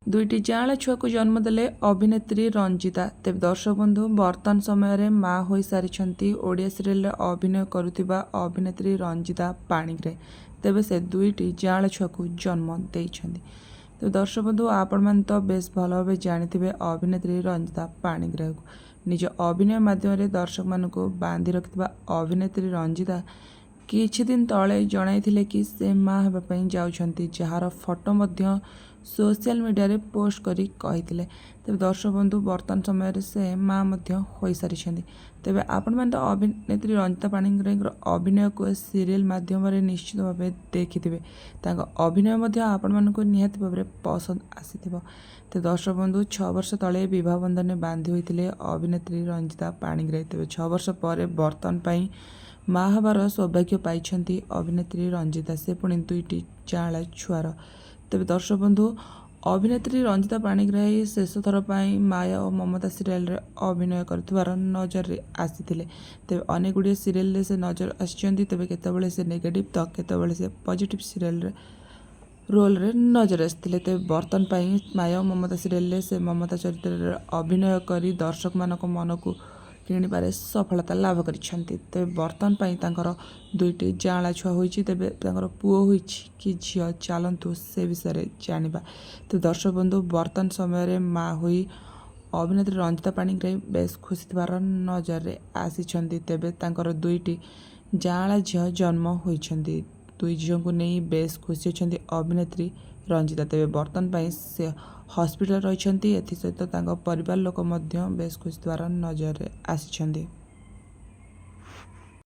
दुईटी जाँला छुआ को जन्म देले अभिनेत्री रंजिता। तेज दर्शक बंधु बर्तमान समय माँ हो सारी ओडिया सीरियल अभिनय करुवा अभिनेत्री रंजिता पाणिग्राही। तेबे से दुईटी जाँला छुआ को जन्म देइछन्ति। तो दर्शक बंधु आपण मैंने तो बेस भल भाव जानी अभिनेत्री रंजिता पाणिग्राही को निज अभिनय माध्यम दर्शक मान बांधि रखिथिबा अभिनेत्री रंजिता किछि दिन तले जणाइथिले कि से माँ हेबापई जाउछन्ति, जार फोटो मध्य सोशल मीडिया रे पोस्ट करी कहिथिले। तेबे दर्शक बंधु बर्तमान समय से माँ मध्य होई सारिछन्ति। तेबे आपण मैंने तो अभिनेत्री रंजिता पाणिग्राही अभिनय को सीरियल माध्यम निश्चित भाव देखिथिबे। तांको अभिनय मध्य आपण मानकु निहाती भाव पसंद आसीथिबो। तो दर्शक बंधु 6 वर्ष तले विवाह बंधन बांधि होइथिले अभिनेत्री रंजिता पाणिग्राही। तेबे 6 वर्ष पर बर्तन पई माँ हबार सौभाग्य पाइछन्ति अभिनेत्री रंजिता, से पुणी दुईटी जाँला छुआर। तेबे दर्शक बंधु अभिनेत्री रंजिता पाणिग्राही शेष थर पर माया और ममता सीरियल रे अभिनय करथुवार नजर रे आसीथिले। तेबे अनेक गुड़िए सीरियल रे से नजर आछियन्ति। तेबे केतेबेले से नेगेटिव तो केतेबेले से पॉजिटिव सीरियल रे रोल रे नजर आसथिले। तेबे बर्तन पई माया और ममता सीरियल रे से ममता चरित्र रे अभिनय करी दर्शक मानक मन को किणिबारे सफलता लाभ करिछन्ति। तेबे बर्तन पई तांकर दुईटी जाँला छुआ होइछि। तेबे तांकर पुओ होइछि कि झियो चलन्तु से विषय रे जानिबा। तो दर्शक बंधु बर्तन समय रे माँ होई अभिनेत्री रंजिता पाणिग्राही बेस खुशी थिबार नजर रे आसिछन्ति। तेबे तांकर दुईटी जाँला झियो जन्म होइछन्ति। दुई झियो को नहीं बेस खुशी अछन्ति अभिनेत्री रंजिता। तेबे बर्तन पई से हॉस्पिटल रहिछन्ति। एथि सहित तांको परिवार लोक मध्य बेस खुशी थिबार नजर रे आसिछन्ति।